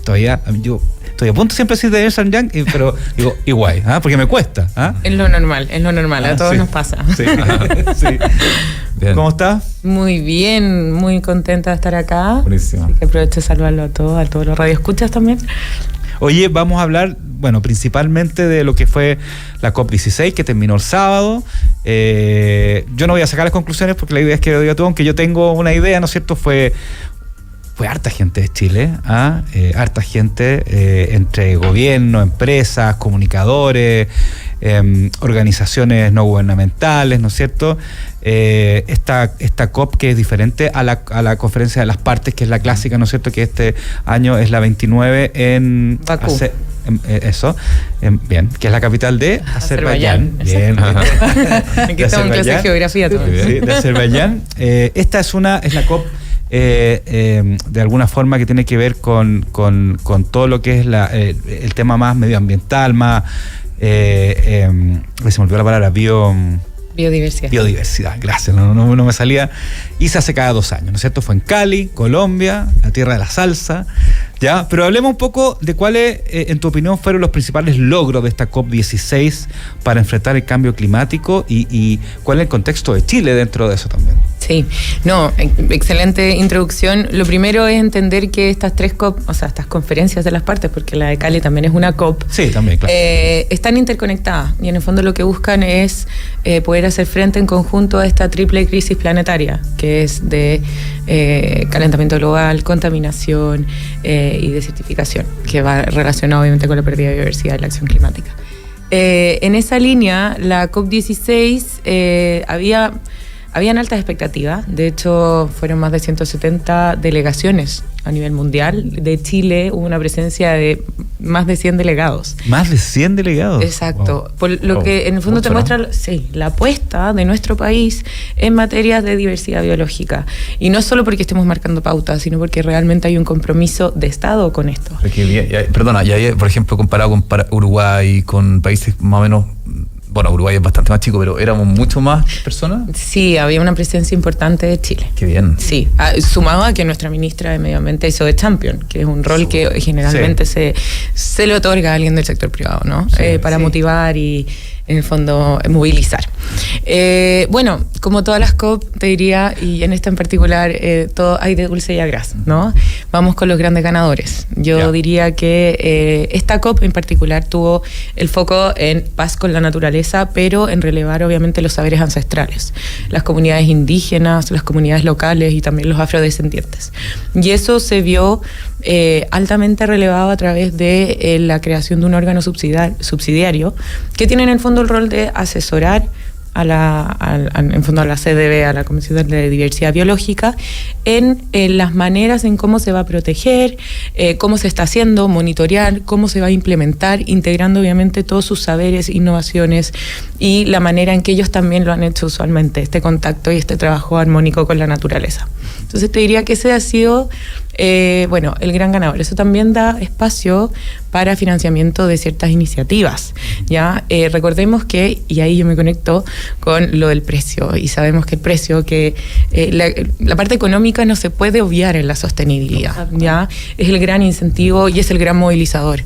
todavía yo estoy a punto siempre de decir de Ernst & Young, pero digo igual, porque me cuesta. Es lo normal, a todos nos pasa. Sí. Sí. ¿Cómo estás? Muy bien, muy contenta de estar acá. Buenísimo. Así que aprovecho de saludarlo a todos los radioescuchas también. Oye, vamos a hablar, principalmente de lo que fue la COP16, que terminó el sábado. Yo no voy a sacar las conclusiones porque la idea es que lo diga tú, aunque yo tengo una idea, ¿no es cierto? Fue harta gente de Chile, harta gente entre gobierno, empresas, comunicadores, organizaciones no gubernamentales, ¿no es cierto? Esta COP que es diferente a la conferencia de las partes, que es la clásica, ¿no es cierto? Que este año es la 29 en Bakú. Bien, que es la capital de Azerbaiyán. Bien. Aquí estamos en clase de geografía también. Sí, de Azerbaiyán. Esta es la COP de alguna forma que tiene que ver con todo lo que es el tema más medioambiental, más se me olvidó la palabra, biodiversidad, gracias, no me salía, y se hace cada 2 años, ¿no es cierto? Fue en Cali, Colombia, la tierra de la salsa, ¿ya? Pero hablemos un poco de cuáles, en tu opinión, fueron los principales logros de esta COP16 para enfrentar el cambio climático y cuál es el contexto de Chile dentro de eso también. Sí, excelente introducción. Lo primero es entender que estas 3 COP, o sea, estas conferencias de las partes, porque la de Cali también es una COP. Sí, también, claro. Están interconectadas y en el fondo lo que buscan es poder hacer frente en conjunto a esta triple crisis planetaria, que es de calentamiento global, contaminación y desertificación, que va relacionado obviamente con la pérdida de biodiversidad y la acción climática. En esa línea, la COP16 habían altas expectativas. De hecho, fueron más de 170 delegaciones a nivel mundial. De Chile hubo una presencia de más de 100 delegados. ¿Más de 100 delegados? Exacto. Por lo que en el fondo te muestra, ¿no? Sí, la apuesta de nuestro país en materia de diversidad biológica. Y no solo porque estemos marcando pautas, sino porque realmente hay un compromiso de Estado con esto. Perdona, por ejemplo, comparado con Uruguay, con países más o menos... Bueno, Uruguay es bastante más chico, pero éramos mucho más personas. Sí, había una presencia importante de Chile. Qué bien. Sí, sumado a que nuestra ministra de Medio Ambiente hizo de champion, que es un rol que generalmente se le otorga a alguien del sector privado, ¿no? Para motivar y, en el fondo, movilizar. Bueno, como todas las COP, te diría, y en esta en particular, todo hay de dulce y a gras, ¿no? Vamos con los grandes ganadores. Yo diría que esta COP en particular tuvo el foco en paz con la naturaleza, pero en relevar obviamente los saberes ancestrales, las comunidades indígenas, las comunidades locales y también los afrodescendientes. Y eso se vio altamente relevado a través de la creación de un órgano subsidiario que tiene en el fondo el rol de asesorar en la CDB, a la Comisión de Diversidad Biológica, en las maneras en cómo se va a proteger, cómo se está haciendo, monitorear, cómo se va a implementar, integrando obviamente todos sus saberes, innovaciones y la manera en que ellos también lo han hecho usualmente, este contacto y este trabajo armónico con la naturaleza. Entonces te diría que ese ha sido el gran ganador. Eso también da espacio para financiamiento de ciertas iniciativas, ¿ya? Recordemos que, y ahí yo me conecto con lo del precio, y sabemos que el precio, que la parte económica no se puede obviar en la sostenibilidad, ¿ya? Es el gran incentivo y es el gran movilizador.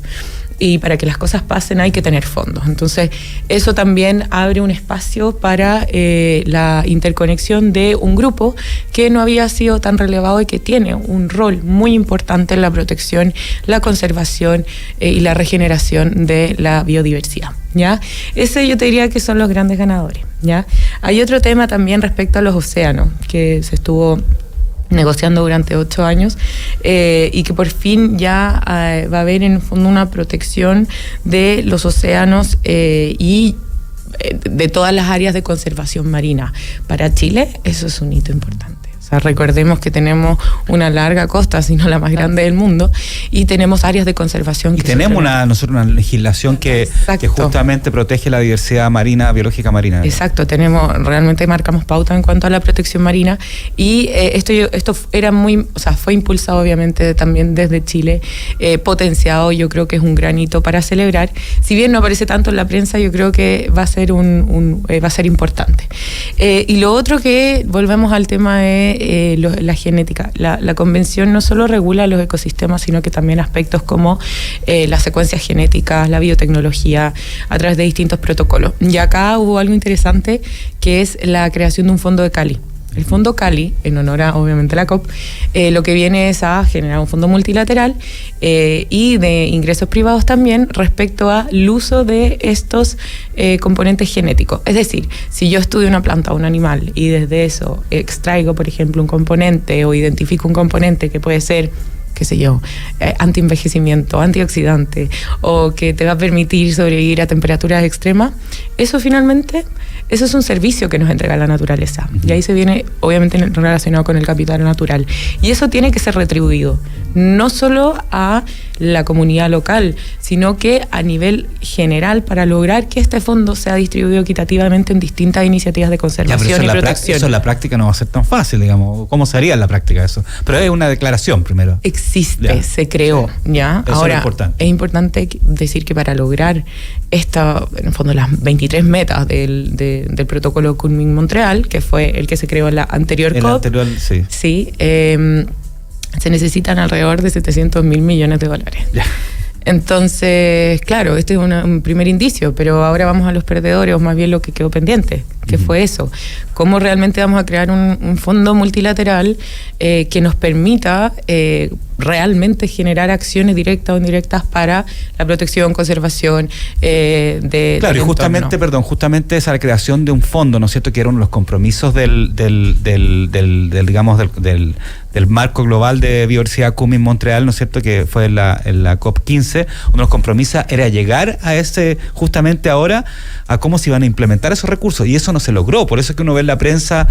Y para que las cosas pasen hay que tener fondos. Entonces, eso también abre un espacio para la interconexión de un grupo que no había sido tan relevado y que tiene un rol muy importante en la protección, la conservación y la regeneración de la biodiversidad, ¿ya? Ese yo te diría que son los grandes ganadores, ¿ya? Hay otro tema también respecto a los océanos, que se estuvo negociando durante 8 años y que por fin ya va a haber en el fondo una protección de los océanos y de todas las áreas de conservación marina. Para Chile eso es un hito importante. O sea, recordemos que tenemos una larga costa, si no la más grande del mundo, y tenemos áreas de conservación. Y tenemos nosotros una legislación que justamente protege la diversidad marina, biológica marina. Exacto, realmente marcamos pauta en cuanto a la protección marina, y esto era fue impulsado obviamente también desde Chile, potenciado. Yo creo que es un gran hito para celebrar. Si bien no aparece tanto en la prensa, yo creo que va a ser va a ser importante. Y lo otro, que volvemos al tema de de la genética. La convención no solo regula los ecosistemas, sino que también aspectos como las secuencias genéticas, la biotecnología, a través de distintos protocolos. Y acá hubo algo interesante, que es la creación de un fondo de Cali. El Fondo Cali, en honor a, obviamente, la COP, lo que viene es a generar un fondo multilateral y de ingresos privados también respecto al uso de estos componentes genéticos. Es decir, si yo estudio una planta o un animal y desde eso extraigo, por ejemplo, un componente o identifico un componente que puede ser, qué sé yo, antienvejecimiento, antioxidante, o que te va a permitir sobrevivir a temperaturas extremas, eso finalmente, eso es un servicio que nos entrega la naturaleza. Y ahí se viene, obviamente, relacionado con el capital natural. Y eso tiene que ser retribuido, no solo a la comunidad local, sino que a nivel general, para lograr que este fondo sea distribuido equitativamente en distintas iniciativas de conservación y protección. Eso en la práctica no va a ser tan fácil, digamos. ¿Cómo se haría en la práctica eso? Pero es una declaración primero. Existe, ya. Se creó, ¿ya? Eso ahora, es importante decir que para lograr en el fondo, las 23 metas del protocolo Kunming-Montreal, que fue el que se creó en la anterior COP. Anterior, sí. Sí, se necesitan alrededor de $700 mil millones. Ya. Entonces, claro, este es un primer indicio, pero ahora vamos a los perdedores, o más bien lo que quedó pendiente, que fue eso. ¿Cómo realmente vamos a crear un fondo multilateral que nos permita realmente generar acciones directas o indirectas para la protección, conservación claro, y justamente, justamente esa creación de un fondo, ¿no es cierto?, que era uno de los compromisos del marco global de biodiversidad Kunming-Montreal, ¿no es cierto?, que fue en la COP15. Uno de los compromisos era llegar a justamente ahora, a cómo se iban a implementar esos recursos, y eso no se logró. Por eso es que uno ve en la prensa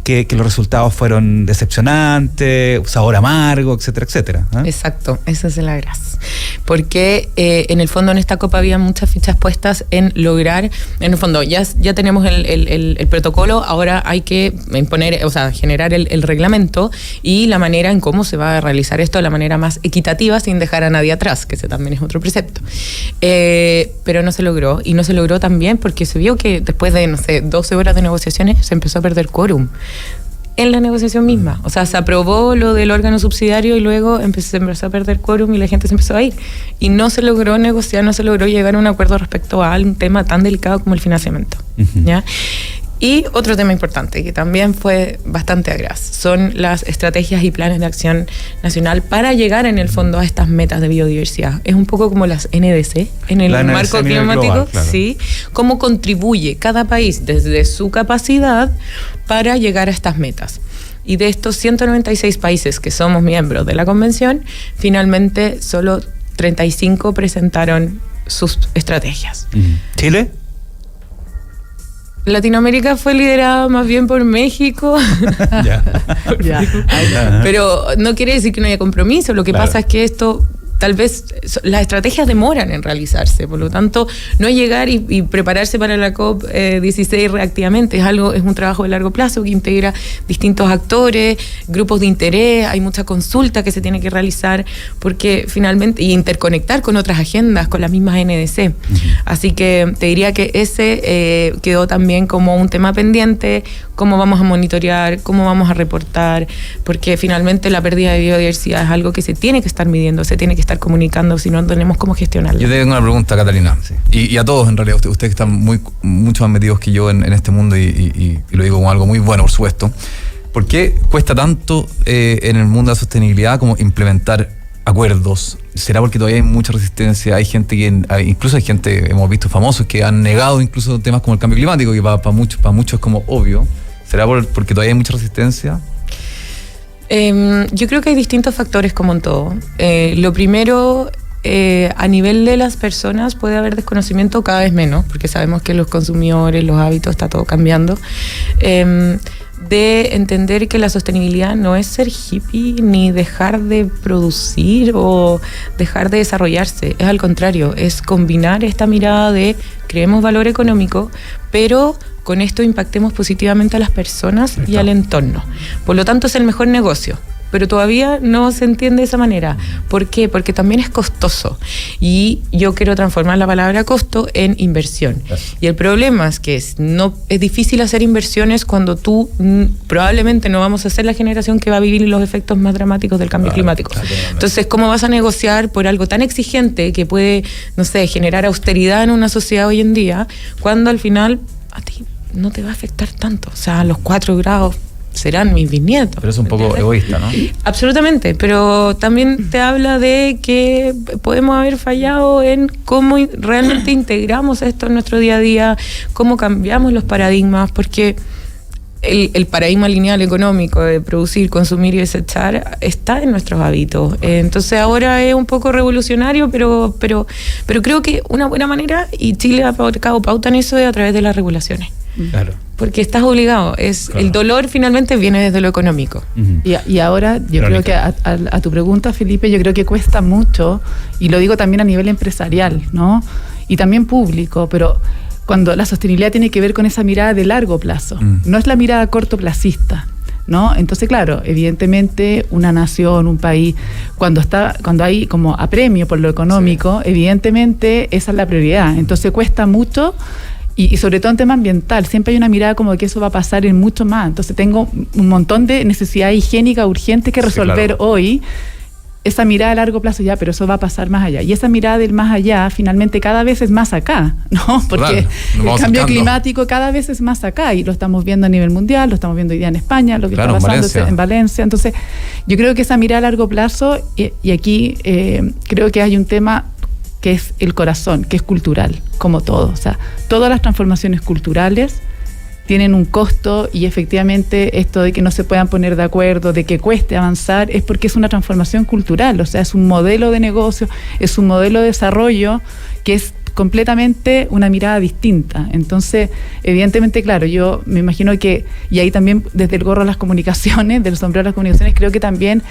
que los resultados fueron decepcionantes, sabor amargo, etcétera, etcétera. Exacto, esa es la gracia. Porque en el fondo en esta COP había muchas fichas puestas en lograr, en el fondo ya tenemos el protocolo, ahora hay que imponer, o sea, generar el reglamento y la manera en cómo se va a realizar esto de la manera más equitativa sin dejar a nadie atrás, que ese también es otro precepto. Pero no se logró, y no se logró también porque se vio que después de, 12 horas de negociaciones se empezó a perder quórum en la negociación misma. O sea, se aprobó lo del órgano subsidiario y luego se empezó a perder quórum y la gente se empezó a ir. Y no se logró negociar, no se logró llegar a un acuerdo respecto a un tema tan delicado como el financiamiento. ¿Ya? Y otro tema importante, que también fue bastante agraz, son las estrategias y planes de acción nacional para llegar en el fondo a estas metas de biodiversidad. Es un poco como las NDC en el marco climático, global, claro. Sí, cómo contribuye cada país desde su capacidad para llegar a estas metas. Y de estos 196 países que somos miembros de la convención, finalmente solo 35 presentaron sus estrategias. ¿Chile? Latinoamérica fue liderada más bien por México. Pero no quiere decir que no haya compromiso. Lo que pasa es que esto, tal vez, las estrategias demoran en realizarse. Por lo tanto, no es llegar y prepararse para la COP16 reactivamente. Es un trabajo de largo plazo que integra distintos actores, grupos de interés. Hay mucha consulta que se tiene que realizar porque finalmente, y interconectar con otras agendas, con las mismas NDC. Así que te diría que ese quedó también como un tema pendiente. Cómo vamos a monitorear, cómo vamos a reportar, porque finalmente la pérdida de biodiversidad es algo que se tiene que estar midiendo, se tiene que estar comunicando, si no tenemos cómo gestionarlo. Yo tengo una pregunta, Catalina, sí. y a todos en realidad, ustedes que están mucho más metidos que yo en este mundo, y lo digo como algo muy bueno, por supuesto. ¿Por qué cuesta tanto en el mundo de la sostenibilidad como implementar acuerdos? ¿Será porque todavía hay mucha resistencia? Hay gente incluso hay gente, hemos visto famosos, que han negado incluso temas como el cambio climático, que para muchos es como obvio. ¿Será porque todavía hay mucha resistencia? Yo creo que hay distintos factores, como en todo. Lo primero, a nivel de las personas puede haber desconocimiento, cada vez menos, porque sabemos que los consumidores, los hábitos, está todo cambiando. De entender que la sostenibilidad no es ser hippie ni dejar de producir o dejar de desarrollarse, es al contrario, es combinar esta mirada de creemos valor económico, pero con esto impactemos positivamente a las personas y al entorno. Por lo tanto, es el mejor negocio. pero todavía no se entiende de esa manera. ¿Por qué? Porque también es costoso. Y yo quiero transformar la palabra costo en inversión. Y el problema es que es difícil hacer inversiones cuando tú probablemente no vamos a ser la generación que va a vivir los efectos más dramáticos del cambio climático. Entonces, ¿cómo vas a negociar por algo tan exigente que puede, no sé, generar austeridad en una sociedad hoy en día, cuando al final a ti no te va a afectar tanto? O sea, los 4 grados serán mis bisnietos. Pero es un poco egoísta, ¿no? Absolutamente, pero también te habla de que podemos haber fallado en cómo realmente integramos esto en nuestro día a día, cómo cambiamos los paradigmas, porque el paradigma lineal económico de producir, consumir y desechar está en nuestros hábitos. Entonces ahora es un poco revolucionario, pero creo que una buena manera, y Chile ha marcado pauta en eso, es a través de las regulaciones. Claro. Porque estás obligado. El dolor finalmente viene desde lo económico. Y ahora yo creo que a tu pregunta, Felipe, yo creo que cuesta mucho, y lo digo también a nivel empresarial, ¿no? Y también público, pero cuando la sostenibilidad tiene que ver con esa mirada de largo plazo, no es la mirada cortoplacista, ¿no? Entonces, claro, evidentemente una nación, un país, cuando hay como apremio por lo económico, evidentemente esa es la prioridad. Entonces cuesta mucho. Y sobre todo en tema ambiental, siempre hay una mirada como que eso va a pasar en mucho más. Entonces tengo un montón de necesidades higiénicas urgentes que resolver hoy. Esa mirada a largo plazo ya, pero eso va a pasar más allá. Y esa mirada del más allá, finalmente cada vez es más acá, ¿no? Porque el cambio climático cada vez es más acá, y lo estamos viendo a nivel mundial, lo estamos viendo hoy día en España, lo que está pasando en Valencia. Entonces, yo creo que esa mirada a largo plazo, y aquí creo que hay un tema que es el corazón, que es cultural, como todo. O sea, todas las transformaciones culturales tienen un costo, y efectivamente esto de que no se puedan poner de acuerdo, de que cueste avanzar, es porque es una transformación cultural. O sea, es un modelo de negocio, es un modelo de desarrollo que es completamente una mirada distinta. Entonces, evidentemente, claro, yo me imagino que, y ahí también desde el gorro a las comunicaciones, del sombrero a las comunicaciones, creo que también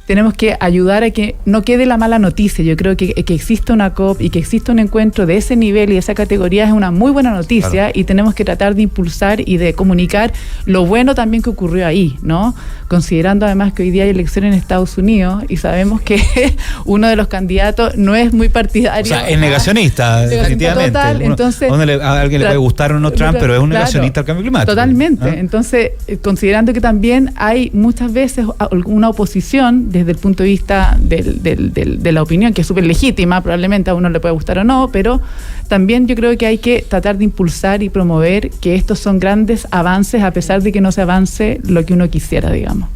tenemos que ayudar a que no quede la mala noticia. Yo creo que exista una COP y que exista un encuentro de ese nivel y de esa categoría es una muy buena noticia, claro. Y tenemos que tratar de impulsar y de comunicar lo bueno también que ocurrió ahí, ¿no? Considerando además que hoy día hay elecciones en Estados Unidos y sabemos que uno de los candidatos no es muy partidario. O sea, es negacionista, definitivamente. Total, entonces, a alguien le puede gustar o no Trump, pero es un negacionista del cambio climático. Totalmente. Entonces, considerando que también hay muchas veces una oposición desde el punto de vista de la opinión, que es súper legítima, probablemente a uno le puede gustar o no, pero también yo creo que hay que tratar de impulsar y promover que estos son grandes avances, a pesar de que no se avance lo que uno quisiera, digamos.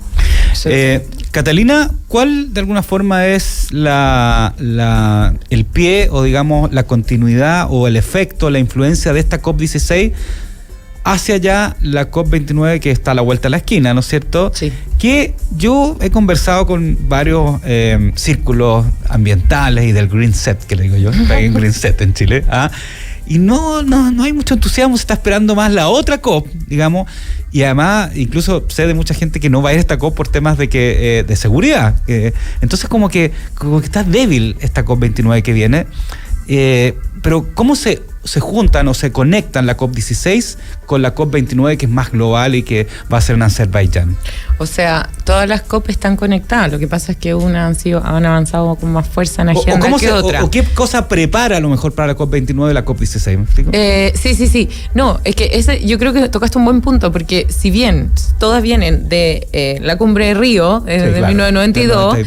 Catalina, ¿cuál de alguna forma es el pie o digamos la continuidad o el efecto, la influencia de esta COP16 hacia ya la COP29 que está a la vuelta de la esquina, ¿no es cierto? Sí. Que yo he conversado con varios círculos ambientales y del Green Set, que le digo yo, hay un Green Set en Chile, y no hay mucho entusiasmo, se está esperando más la otra COP, digamos, y además incluso sé de mucha gente que no va a ir a esta COP por temas de seguridad, entonces como que está débil esta COP29 que viene, pero ¿cómo se juntan o se conectan la COP16 con la COP29 que es más global y que va a ser en Azerbaiyán? O sea, todas las COP están conectadas, lo que pasa es que unas han avanzado con más fuerza en agenda que otra. ¿O qué cosa prepara a lo mejor para la COP29 y la COP16? ¿Me explico? Sí. No, es que yo creo que tocaste un buen punto, porque si bien todas vienen de la cumbre de Río, de 1992,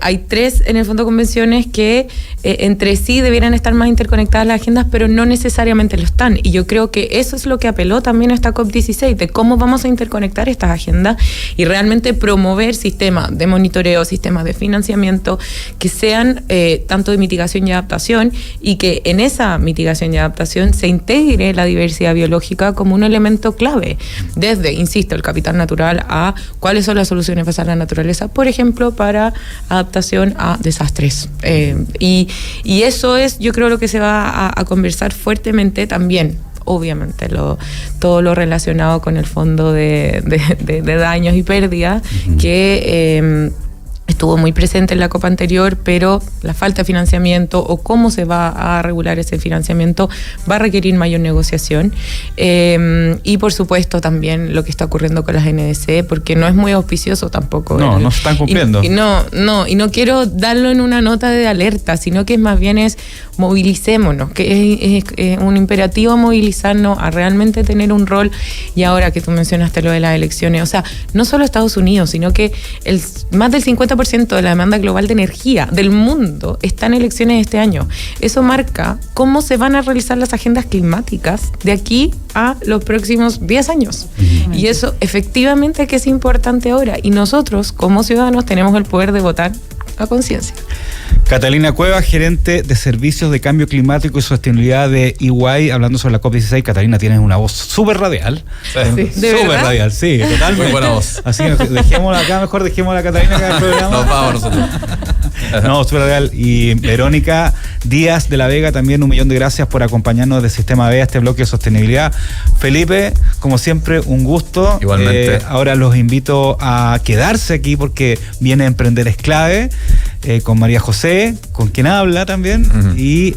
hay 3 en el fondo convenciones que entre sí debieran estar más interconectadas las agendas, pero no necesariamente lo están. Y yo creo que eso es lo que apeló también a esta COP16, de cómo vamos a interconectar estas agendas y realmente promover sistemas de monitoreo, sistemas de financiamiento que sean tanto de mitigación y adaptación, y que en esa mitigación y adaptación se integre la diversidad biológica como un elemento clave, desde, insisto, el capital natural a cuáles son las soluciones basadas en la naturaleza, por ejemplo, para adaptación a desastres. Y eso es, yo creo, lo que se va a conversar fuertemente también. Obviamente todo lo relacionado con el fondo de daños y pérdidas, que estuvo muy presente en la COP anterior, pero la falta de financiamiento o cómo se va a regular ese financiamiento va a requerir mayor negociación. Y por supuesto también lo que está ocurriendo con las NDC, porque no es muy auspicioso tampoco. No se están cumpliendo. Y no quiero darlo en una nota de alerta, sino que más bien es movilicémonos, que es un imperativo movilizarnos a realmente tener un rol. Y ahora que tú mencionaste lo de las elecciones, o sea, no solo Estados Unidos, sino que más del 50% de la demanda global de energía del mundo está en elecciones este año. Eso marca cómo se van a realizar las agendas climáticas de aquí a los próximos 10 años. Y eso efectivamente que es importante ahora. Y nosotros, como ciudadanos, tenemos el poder de votar a conciencia. Catalina Cuevas, gerente de Servicios de Cambio Climático y Sostenibilidad de EY, hablando sobre la COP16. Catalina, tienes una voz súper radial. Sí. Súper radial, sí, totalmente. Muy buena voz. Así que dejémosla acá, mejor dejémosla a Catalina acá en el programa. Nos vamos nosotros. No, súper radial. Y Verónica Díaz de la Vega, también 1.000.000 de gracias por acompañarnos de Sistema B a este bloque de sostenibilidad. Felipe, como siempre, un gusto. Igualmente. Ahora los invito a quedarse aquí porque viene Emprender es Clave. Con María José, con quien habla también, y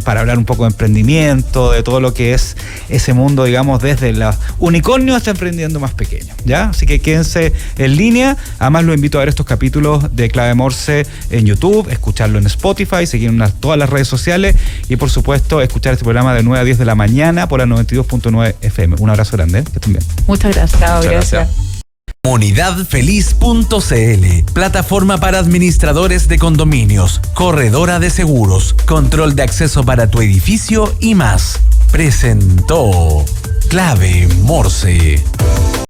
para hablar un poco de emprendimiento, de todo lo que es ese mundo, digamos, desde los unicornios hasta emprendiendo más pequeño, ¿ya? Así que quédense en línea. Además, los invito a ver estos capítulos de Clave Morse en YouTube, escucharlo en Spotify, seguir en todas las redes sociales y, por supuesto, escuchar este programa de 9 a 10 de la mañana por la 92.9 FM. Un abrazo grande, que estén bien. Muchas gracias. Muchas gracias. Comunidadfeliz.cl, plataforma para administradores de condominios, corredora de seguros, control de acceso para tu edificio y más. Presentó Clave Morse.